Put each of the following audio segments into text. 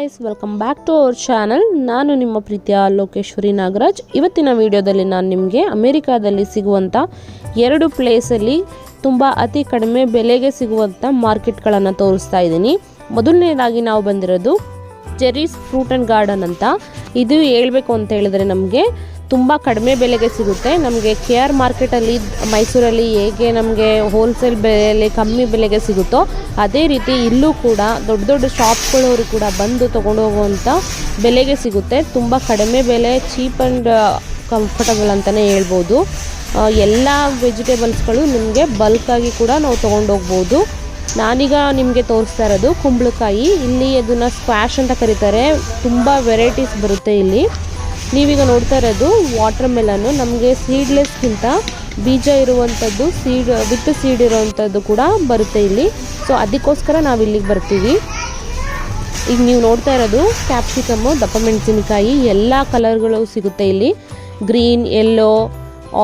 guys, welcome back to our channel. ನಾನು ನಿಮ್ಮ ಪ್ರೀತಿಯ ಲೋಕೇಶ್ವರಿ ನಾಗರಾಜ್. ಇವತ್ತಿನ ವಿಡಿಯೋದಲ್ಲಿ ನಾನು ನಿಮಗೆ ಅಮೆರಿಕಾದಲ್ಲಿ ಸಿಗುವಂತ ಎರಡು ಪ್ಲೇಸ್ ಅಲ್ಲಿ ತುಂಬಾ ಅತಿ ಕಡಿಮೆ ಬೆಲೆಗೆ ಸಿಗುವಂತ ಮಾರ್ಕೆಟ್ಗಳನ್ನು ತೋರಿಸ್ತಾ ಇದ್ದೀನಿ. ಮೊದಲನೇದಾಗಿ ನಾವು ಬಂದಿರೋದು ಜೆರೀಸ್ ಫ್ರೂಟ್ ಅಂಡ್ ಗಾರ್ಡನ್ ಅಂತ. ಇದು ಹೇಳಬೇಕು ಅಂತ ಹೇಳಿದ್ರೆ ನಮಗೆ ತುಂಬ ಕಡಿಮೆ ಬೆಲೆಗೆ ಸಿಗುತ್ತೆ. ನಮಗೆ KR ಮಾರ್ಕೆಟಲ್ಲಿ ಮೈಸೂರಲ್ಲಿ ಹೇಗೆ ನಮಗೆ ಹೋಲ್ಸೇಲ್ ಬೆಲೆಯಲ್ಲಿ ಕಮ್ಮಿ ಬೆಲೆಗೆ ಸಿಗುತ್ತೋ ಅದೇ ರೀತಿ ಇಲ್ಲೂ ಕೂಡ ದೊಡ್ಡ ದೊಡ್ಡ ಶಾಪ್ಗಳವರು ಕೂಡ ಬಂದು ತೊಗೊಂಡು ಹೋಗುವಂಥ ಬೆಲೆಗೆ ಸಿಗುತ್ತೆ. ತುಂಬ ಕಡಿಮೆ ಬೆಲೆ, ಚೀಪ್ ಆ್ಯಂಡ್ ಕಂಫರ್ಟಬಲ್ ಅಂತಲೇ ಹೇಳ್ಬೋದು. ಎಲ್ಲ ವೆಜಿಟೇಬಲ್ಸ್ಗಳು ನಿಮಗೆ ಬಲ್ಕಾಗಿ ಕೂಡ ನಾವು ತೊಗೊಂಡೋಗ್ಬೋದು. ನಾನೀಗ ನಿಮಗೆ ತೋರಿಸ್ತಾ ಇರೋದು ಕುಂಬಳಕಾಯಿ. ಇಲ್ಲಿ ಅದನ್ನು ಸ್ಕ್ವಾಶ್ ಅಂತ ಕರೀತಾರೆ. ತುಂಬ ವೆರೈಟೀಸ್ ಬರುತ್ತೆ ಇಲ್ಲಿ. ನೀವೀಗ ನೋಡ್ತಾ ಇರೋದು ವಾಟರ್ ಮೆಲನ್ನು. ನಮಗೆ ಸೀಡ್ಲೆಸ್ಗಿಂತ ಬೀಜ ಇರುವಂಥದ್ದು ವಿತ್ ಸೀಡ್ ಇರುವಂಥದ್ದು ಕೂಡ ಬರುತ್ತೆ ಇಲ್ಲಿ. ಸೊ ಅದಕ್ಕೋಸ್ಕರ ನಾವು ಇಲ್ಲಿಗೆ ಬರ್ತೀವಿ. ಈಗ ನೀವು ನೋಡ್ತಾ ಇರೋದು ಕ್ಯಾಪ್ಸಿಕಮ್ಮು, ದಪ್ಪ ಮೆಣಸಿನಕಾಯಿ, ಎಲ್ಲ ಕಲರ್ಗಳು ಸಿಗುತ್ತೆ ಇಲ್ಲಿ. Green, yellow,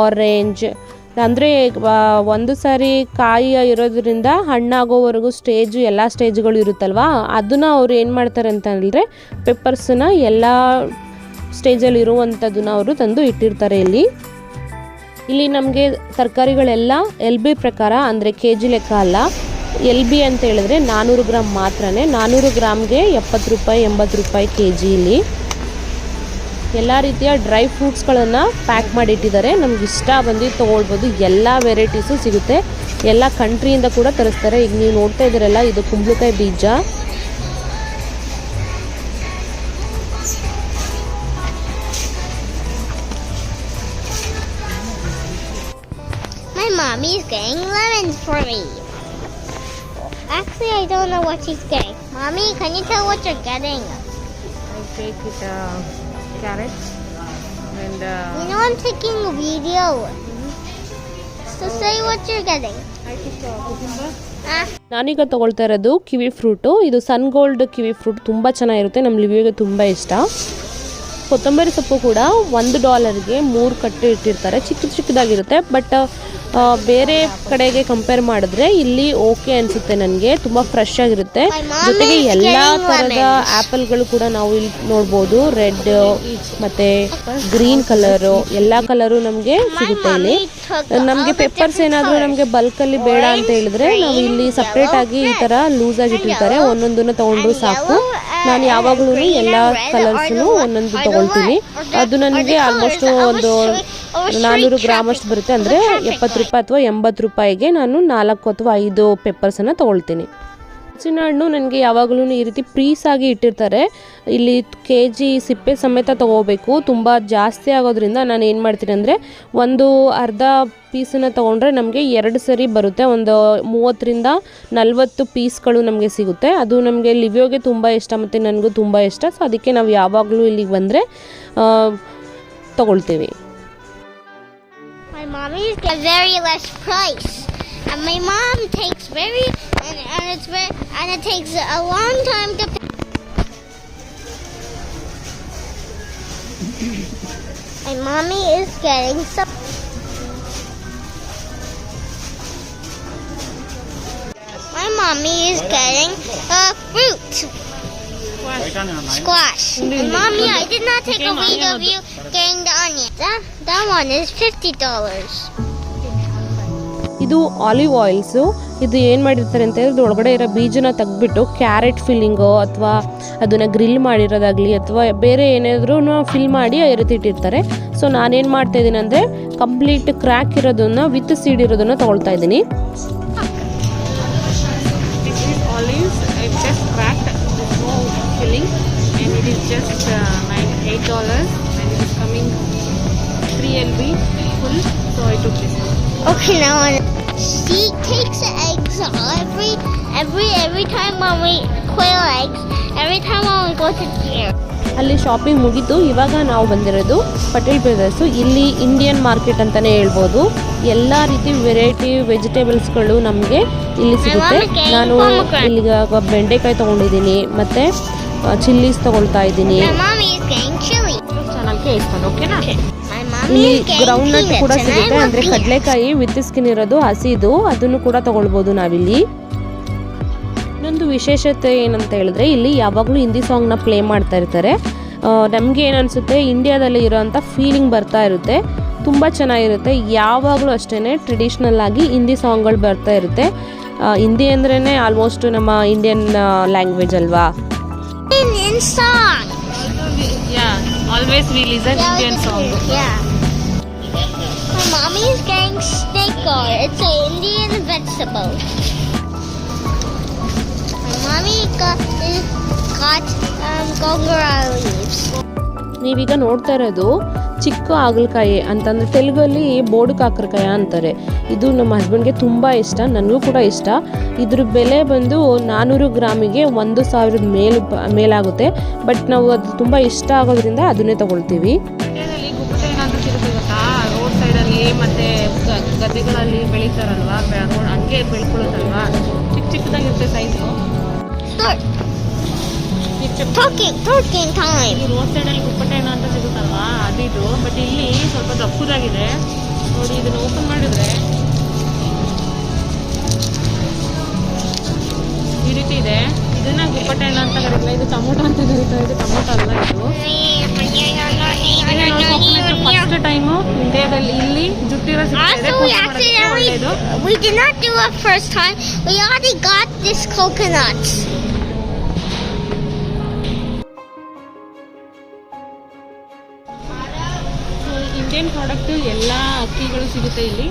orange. ಅಂದರೆ ಒಂದು ಸಾರಿ ಕಾಯಿ ಇರೋದ್ರಿಂದ ಹಣ್ಣಾಗೋವರೆಗೂ ಎಲ್ಲ ಸ್ಟೇಜ್ಗಳು ಇರುತ್ತಲ್ವ, ಅದನ್ನು ಅವ್ರು ಏನು ಮಾಡ್ತಾರೆ ಅಂತ ಹೇಳಿದ್ರೆ ಪೆಪ್ಪರ್ಸನ್ನ ಎಲ್ಲ ಸ್ಟೇಜಲ್ಲಿ ಇರುವಂಥದ್ದನ್ನ ಅವರು ತಂದು ಇಟ್ಟಿರ್ತಾರೆ ಇಲ್ಲಿ ನಮಗೆ ತರಕಾರಿಗಳೆಲ್ಲ LB ಪ್ರಕಾರ, ಅಂದರೆ KG ಲೆಕ್ಕ ಅಲ್ಲ. LB ಅಂತ ಹೇಳಿದ್ರೆ 400 ಗ್ರಾಮ್ ಮಾತ್ರನೇ. 400 ಗ್ರಾಮ್ಗೆ 70 ರೂಪಾಯಿ 80 ರೂಪಾಯಿ KG. ಇಲ್ಲಿ ಎಲ್ಲ ರೀತಿಯ ಡ್ರೈ ಫ್ರೂಟ್ಸ್ಗಳನ್ನು ಪ್ಯಾಕ್ ಮಾಡಿಟ್ಟಿದ್ದಾರೆ. ನಮ್ಗೆ ಇಷ್ಟ ಬಂದು ತೊಗೊಳ್ಬೋದು. ಎಲ್ಲ ವೆರೈಟೀಸು ಸಿಗುತ್ತೆ. ಎಲ್ಲ ಕಂಟ್ರಿಯಿಂದ ಕೂಡ ತರಿಸ್ತಾರೆ. ಈಗ ನೀವು ನೋಡ್ತಾ ಇದ್ದೀರಲ್ಲ, ಇದು ಕುಂಬಳಕಾಯಿ ಬೀಜ. Mommy is getting lemons for me. Actually, I don't know what she's getting. Mommy, can you tell what you're getting? I take it carrots and you know I'm taking a video. So say what you're getting. I took cucumber. ನಾನೀಗ ತಗೊಳ್ತಾ ಇರೋದು ಕಿವಿ fruit. ಇದು ಸನ್ gold kiwi fruit. ತುಂಬ ಚೆನ್ನಾಗಿರುತ್ತೆ. ನಮ್ಮ ಲಿವಿಗೆ ತುಂಬ ಇಷ್ಟ. ಕೊತ್ತಂಬರಿ ಸೊಪ್ಪು ಕೂಡ $1ಗೆ 3 ಕಟ್ಟು ಇಟ್ಟಿರ್ತಾರೆ. ಚಿಕ್ಕದಾಗಿರುತ್ತೆ. ಬಟ್ ಬೇರೆ ಕಡೆಗೆ ಕಂಪೇರ್ ಮಾಡಿದ್ರೆ ಇಲ್ಲಿ ಓಕೆ ಅನಿಸುತ್ತೆ ನನಗೆ. ತುಂಬ ಫ್ರೆಶ್ ಆಗಿರುತ್ತೆ. ಜೊತೆಗೆ ಎಲ್ಲ ಥರದ ಆ್ಯಪಲ್ಗಳು ಕೂಡ ನಾವು ಇಲ್ಲಿ ನೋಡ್ಬೋದು. ರೆಡ್ ಮತ್ತು ಗ್ರೀನ್ ಕಲರು, ಎಲ್ಲ ಕಲರು ನಮಗೆ ಸಿಗುತ್ತೆ ಇಲ್ಲಿ. ನಮಗೆ ಪೆಪ್ಪರ್ಸ್ ಏನಾದರೂ ನಮಗೆ ಬಲ್ಕಲ್ಲಿ ಬೇಡ ಅಂತ ಹೇಳಿದ್ರೆ ನಾವು ಇಲ್ಲಿ ಸಪ್ರೇಟಾಗಿ ಈ ಥರ ಲೂಸಾಗಿ ಇಟ್ಟಿರ್ತಾರೆ. ಒಂದೊಂದನ್ನು ತೊಗೊಂಡ್ರು ಸಾಕು. ನಾನು ಯಾವಾಗಲೂ ಎಲ್ಲ ಕಲರ್ಸ್ನು ಒಂದೊಂದು ತೊಗೊಳ್ತೀನಿ. ಅದು ನನಗೆ ಆಲ್ಮೋಸ್ಟ್ ಒಂದು 400 ಗ್ರಾಮ್ ಅಷ್ಟು ಬರುತ್ತೆ. ಅಂದರೆ 70 ರೂಪಾಯಿ ಅಥವಾ 80 ರೂಪಾಯಿಗೆ ನಾನು 4 ಅಥವಾ 5 ಪೆಪ್ಪರ್ಸನ್ನು ತೊಗೊಳ್ತೀನಿ. ಹಲಸಿನ ಹಣ್ಣು ನನಗೆ ಯಾವಾಗಲೂ ಈ ರೀತಿ ಪೀಸಾಗಿ ಇಟ್ಟಿರ್ತಾರೆ. ಇಲ್ಲಿ KG ಸಿಪ್ಪೆ ಸಮೇತ ತೊಗೋಬೇಕು. ತುಂಬ ಜಾಸ್ತಿ ಆಗೋದ್ರಿಂದ ನಾನು ಏನು ಮಾಡ್ತೀನಿ ಅಂದರೆ ಒಂದು ಅರ್ಧ ಪೀಸನ್ನು ತೊಗೊಂಡ್ರೆ ನಮಗೆ 2 ಸರಿ ಬರುತ್ತೆ. ಒಂದು 30ರಿಂದ 40 ಪೀಸ್ಗಳು ನಮಗೆ ಸಿಗುತ್ತೆ. ಅದು ನಮಗೆ ಲಿವಿಯೋಗೆ ತುಂಬ ಇಷ್ಟ ಮತ್ತು ನನಗೂ ತುಂಬ ಇಷ್ಟ. ಸೊ ಅದಕ್ಕೆ ನಾವು ಯಾವಾಗಲೂ ಇಲ್ಲಿಗೆ ಬಂದರೆ ತೊಗೊಳ್ತೀವಿ. My mommy is a very less price, and my mom takes and it takes a long time to pay. My mommy is getting some. My mommy is getting a fruit. Squash. And mommy, I did not take a video of you getting the onion. That one is $50. ಇದು olive oils. ಇದು ಏನು ಮಾಡಿರ್ತಾರೆ ಅಂತ ಹೇಳಿದ್ರೆ ಒಳಗಡೆ ಇರೋ ಬೀಜನ ತೆಗೆದ್ಬಿಟ್ಟು ಕ್ಯಾರೆಟ್ ಫಿಲ್ಲಿಂಗು ಅಥವಾ ಅದನ್ನು ಗ್ರಿಲ್ ಮಾಡಿರೋದಾಗಲಿ ಅಥವಾ ಬೇರೆ ಏನಾದರೂ ಫಿಲ್ ಮಾಡಿ ಆ ರೀತಿ ಇಟ್ಟಿರ್ತಾರೆ. ಸೊ ನಾನೇನು ಮಾಡ್ತಾ ಇದ್ದೀನಿ ಅಂದರೆ ಕಂಪ್ಲೀಟ್ ಕ್ರ್ಯಾಕ್ ಇರೋದನ್ನು ವಿತ್ ಸೀಡ್ ಇರೋದನ್ನು ತೊಗೊಳ್ತಾ ಇದ್ದೀನಿ. Filling and it is just like $8 and it is coming 3 LB full, so I took this one. Okay, now she takes the eggs every time when we quail eggs, every time when we go to here. ಅಲ್ಲಿ shopping ಮುಗಿತು. ಇವಾಗ ನಾವು ಬಂದಿರೋದು Patel brothers. ಇಲ್ಲಿ Indian market ಅಂತಲೇ ಹೇಳ್ಬೋದು. ಎಲ್ಲ ರೀತಿ ವೆರೈಟಿ ವೆಜಿಟೇಬಲ್ಸ್ಗಳು ನಮಗೆ ಇಲ್ಲಿ ಸಿಗುತ್ತೆ. ನಾನು ಇಲ್ಲಿಗ ಬೆಂಡೆಕಾಯಿ ತೊಗೊಂಡಿದ್ದೀನಿ ಮತ್ತು ಚಿಲ್ಲೀಸ್ ತೊಗೊಳ್ತಾ ಇದ್ದೀನಿ. ಚಾನಲ್ಗೆ ಇಸ್ಕೊಂಡು ಓಕೆನಾ. ಇಲ್ಲಿ ಗ್ರೌಂಡ್ ನಟ್ ಕೂಡ ಸಿಗುತ್ತೆ. ಅಂದರೆ ಕಡಲೆಕಾಯಿ ವಿತ್ ಸ್ಕಿನ್ ಇರೋದು ಹಸಿದು, ಅದನ್ನು ಕೂಡ ತೊಗೊಳ್ಬೋದು ನಾವಿಲ್ಲಿ. ಇನ್ನೊಂದು ವಿಶೇಷತೆ ಏನಂತ ಹೇಳಿದ್ರೆ ಇಲ್ಲಿ ಯಾವಾಗಲೂ ಹಿಂದಿ ಸಾಂಗ್ನ ಪ್ಲೇ ಮಾಡ್ತಾ ಇರ್ತಾರೆ. ನಮಗೆ ಏನು ಅನಿಸುತ್ತೆ, ಇಂಡಿಯಾದಲ್ಲಿ ಇರೋವಂಥ ಫೀಲಿಂಗ್ ಬರ್ತಾ ಇರುತ್ತೆ. ತುಂಬ ಚೆನ್ನಾಗಿರುತ್ತೆ. ಯಾವಾಗಲೂ ಅಷ್ಟೇ ಟ್ರೆಡಿಷ್ನಲ್ ಆಗಿ ಹಿಂದಿ ಸಾಂಗ್ಗಳು ಬರ್ತಾ ಇರುತ್ತೆ. ಹಿಂದಿ ಅಂದ್ರೇ ಆಲ್ಮೋಸ್ಟ್ ನಮ್ಮ ಇಂಡಿಯನ್ ಲ್ಯಾಂಗ್ವೇಜ್ ಅಲ್ವಾ. Indian song. Yeah, always we listen Indian song. Yeah. My mommy is getting snicker. It's an Indian vegetable. My mommy got gongora leaves. ನೀವೀಗ ನೋಡ್ತಾ ಇರೋದು ಚಿಕ್ಕ ಹಾಗಲಕಾಯಿ ಅಂತಂದರೆ ತೆಲುಗಲ್ಲಿ ಬೋಡು ಕಾಕರಕಾಯಿ ಅಂತಾರೆ. ಇದು ನಮ್ಮ ಹಸ್ಬೆಂಡ್ಗೆ ತುಂಬ ಇಷ್ಟ, ನನಗೂ ಕೂಡ ಇಷ್ಟ. ಇದ್ರ ಬೆಲೆ ಬಂದು 400 ಗ್ರಾಮಿಗೆ 1000 ಮೇಲಾಗುತ್ತೆ. ಬಟ್ ನಾವು ಅದು ತುಂಬ ಇಷ್ಟ ಆಗೋದ್ರಿಂದ ಅದನ್ನೇ ತಗೊಳ್ತೀವಿ. ಗುಪ್ಪಟೆ ಏನಾದರೂ ಸಿಗುತ್ತೆ ಗೊತ್ತಾ, ರೋಡ್ ಸೈಡಲ್ಲಿ ಮತ್ತು ಗದ್ದೆಗಳಲ್ಲಿ ಬೆಳೀತಾರಲ್ವಾ, ಹಂಗೆ ಬೆಳ್ಕೊಳ್ಳೋದಲ್ವಾ, ಚಿಕ್ಕದಾಗಿರುತ್ತೆ ಸೈಜು. Talking time. ರೋಡ್ ಸೈಡಲ್ಲಿ ಗುಪ್ಪಟೆ ಏನೋ ಅಂತ ಸಿಗುತ್ತಲ್ವಾ, ಅದಿದು. ಬಟ್ ಇಲ್ಲಿ ಸ್ವಲ್ಪ ದಪ್ಪದಾಗಿದೆ ನೋಡಿ. ಇದನ್ನು ಓಪನ್ ಮಾಡಿದ್ರೆ ಈ ರೀತಿ ಇದೆ. ಇದನ್ನ ಗುಪ್ಪಟೆ ಹಣ್ಣು ಅಂತ ಕರೀತಾರೆ. ಇದು ಟೊಮೊಟೊ ಅಂತ ಕರೀತಾರೆ. ಇದು ಟೊಮೊಟೊ ಅಲ್ಲ, ಇದು ಫಸ್ಟ್ ಟೈಮು ಇಂಡಿಯಾದಲ್ಲಿ ಇಲ್ಲಿ ಜುಟ್ಟಿರೋ ಒಳ್ಳೆಯದು. We did not do it first time. We already got this coconuts. Indian product ಎಲ್ಲ ಅಕ್ಕಿಗಳು ಸಿಗುತ್ತೆ ಇಲ್ಲಿ.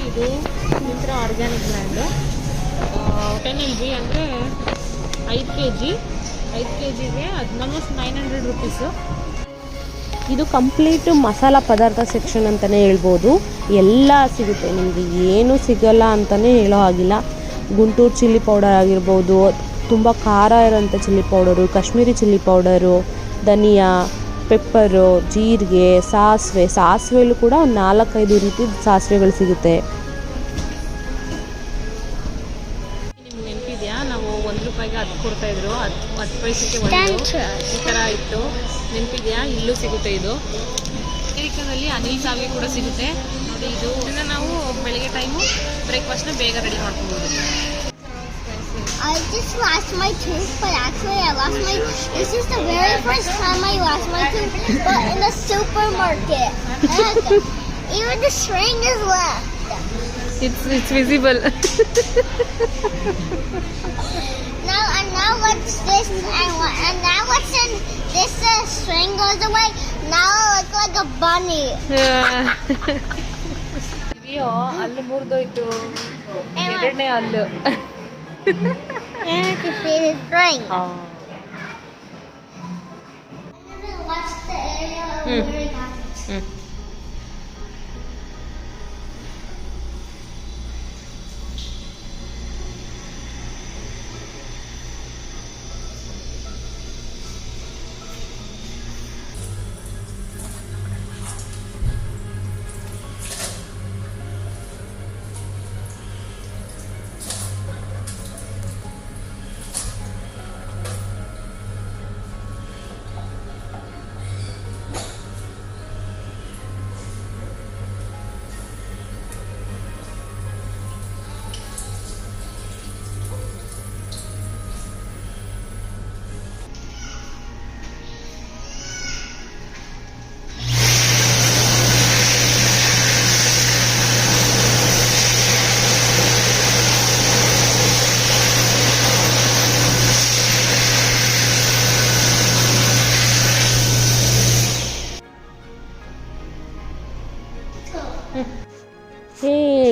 ಇದು ಮಿಂತ್ರ ಆರ್ಗ್ಯಾನಿಕ್ ಬ್ರ್ಯಾಂಡು. 10 LB ಅಂದರೆ 5 kg. 5 kgಗೆ ಆಲ್ಮೋಸ್ಟ್ 900 ರುಪೀಸು. ಇದು ಕಂಪ್ಲೀಟ್ ಮಸಾಲ ಪದಾರ್ಥ ಸೆಕ್ಷನ್ ಅಂತಲೇ ಹೇಳ್ಬೋದು. ಎಲ್ಲ ಸಿಗುತ್ತೆ ನಿಮಗೆ, ಏನೂ ಸಿಗಲ್ಲ ಅಂತಲೇ ಹೇಳೋ ಹಾಗಿಲ್ಲ. ಗುಂಟೂರು ಚಿಲ್ಲಿ ಪೌಡರ್ ಆಗಿರ್ಬೋದು, ತುಂಬ ಖಾರ ಇರೋಂಥ chilli powder, Kashmiri chilli powder, ಧನಿಯಾ, ಪೆಪ್ಪರು, ಜೀರಿಗೆ, ಸಾಸಿವೆಯಲ್ಲೂ ಕೂಡ ಒಂದು 4-5 ರೀತಿ ಸಾಸಿವೆಗಳು ಸಿಗುತ್ತೆ. ನಿಮ್ಗೆ ನೆನಪಿದೆಯಾ, ನಾವು 1 ರೂಪಾಯಿಗೆ 10 ಕೊಡ್ತಾಯಿದ್ರು, 10 ಪೈಸೆಗೆ 1 ಈ ಥರ ಇತ್ತು. ನೆನಪಿದೆಯಾ? ಇಲ್ಲೂ ಸಿಗುತ್ತೆ. ಇದು ಅಮೆರಿಕಾದಲ್ಲಿ ಅನಿಲ್ ಸಾವಿಗೆ ಕೂಡ ಸಿಗುತ್ತೆ ನೋಡಿ. ಇದನ್ನು ನಾವು ಬೆಳಗ್ಗೆ ಟೈಮು ಬ್ರೇಕ್ಫಾಸ್ಟ್ನ ಬೇಗ ರೆಡಿ ಮಾಡ್ಕೊಬೋದು. I just lost my tooth, but actually I lost my. This is the very first time I lost my tooth, but in the supermarket. Even the string is left. It's visible. Now what's this? And now what's in this? String goes away. Now I look like a bunny. ಅಯ್ಯೋ, ಅಲ್ಲಿ ಮುರಿದೋಯ್ತು. ಎರಡನೇ ಹಲ್ಲು. And to see the string. Watch the area where we got it.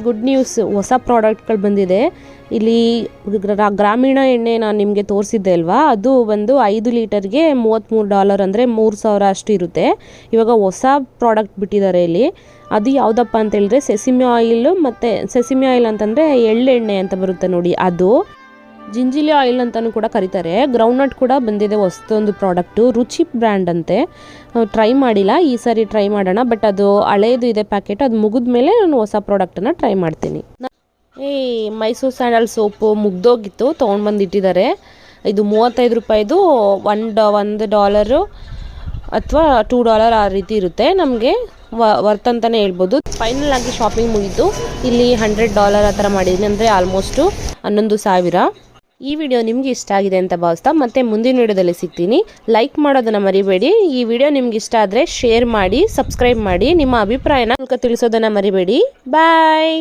Good news, ಹೊಸ ಪ್ರಾಡಕ್ಟ್ಗಳು ಬಂದಿದೆ. ಇಲ್ಲಿ ಗ್ರಾಮೀಣ ಎಣ್ಣೆ ನಾನು ನಿಮಗೆ ತೋರಿಸಿದ್ದೆ ಅಲ್ವಾ, ಅದು ಬಂದು 5 ಲೀಟರ್ಗೆ $33 ಅಂದರೆ 3000 ಅಷ್ಟು ಇರುತ್ತೆ. ಇವಾಗ ಹೊಸ ಪ್ರಾಡಕ್ಟ್ ಬಿಟ್ಟಿದ್ದಾರೆ ಇಲ್ಲಿ. ಅದು ಯಾವುದಪ್ಪ ಅಂತ ಹೇಳಿದ್ರೆ ಸೆಸಿಮಿ ಆಯಿಲ್, ಮತ್ತು ಸೆಸಿಮಿ ಆಯಿಲ್ ಅಂತಂದರೆ ಎಳ್ಳೆಣ್ಣೆ ಅಂತ ಬರುತ್ತೆ ನೋಡಿ, ಅದು ಜಿಂಜಿಲಿ ಆಯಿಲ್ ಅಂತಲೂ ಕೂಡ ಕರೀತಾರೆ. ಗ್ರೌಂಡ್ನಟ್ ಕೂಡ ಬಂದಿದೆ ಹೊಸದೊಂದು ಪ್ರಾಡಕ್ಟು, ರುಚಿ ಬ್ರ್ಯಾಂಡ್ ಅಂತೆ. ಟ್ರೈ ಮಾಡಿಲ್ಲ, ಈ ಸಾರಿ ಟ್ರೈ ಮಾಡೋಣ. ಬಟ್ ಅದು ಹಳೇದು ಇದೆ ಪ್ಯಾಕೆಟ್, ಅದು ಮುಗಿದ ಮೇಲೆ ನಾನು ಹೊಸ ಪ್ರಾಡಕ್ಟನ್ನು ಟ್ರೈ ಮಾಡ್ತೀನಿ. ಮೈಸೂರು ಸ್ಯಾಂಡಲ್ ಸೋಪು ಮುಗ್ದೋಗಿತ್ತು, ತೊಗೊಂಡು ಇಟ್ಟಿದ್ದಾರೆ. ಇದು $35, $1 ಅಥವಾ $2 ಆ ರೀತಿ ಇರುತ್ತೆ. ನಮಗೆ ವರ್ತ್ ಅಂತಲೇ ಹೇಳ್ಬೋದು. ಫೈನಲ್ ಆಗಿ ಶಾಪಿಂಗ್ ಮುಗಿತು. ಇಲ್ಲಿ $100 ಆ ಥರ ಮಾಡಿದ್ದೀನಿ, ಅಂದರೆ ಆಲ್ಮೋಸ್ಟು 11,000. ಈ ವಿಡಿಯೋ ನಿಮ್ಗೆ ಇಷ್ಟ ಆಗಿದೆ ಅಂತ ಭಾವಿಸ್ತಾ ಮತ್ತೆ ಮುಂದಿನ ವಿಡಿಯೋದಲ್ಲಿ ಸಿಗ್ತೀನಿ. ಲೈಕ್ ಮಾಡೋದನ್ನು ಮರಿಬೇಡಿ. ಈ ವಿಡಿಯೋ ನಿಮ್ಗೆ ಇಷ್ಟ ಆದರೆ ಶೇರ್ ಮಾಡಿ, ಸಬ್ಸ್ಕ್ರೈಬ್ ಮಾಡಿ, ನಿಮ್ಮ ಅಭಿಪ್ರಾಯನ ತಿಳಿಸೋದನ್ನು ಮರಿಬೇಡಿ. ಬಾಯ್.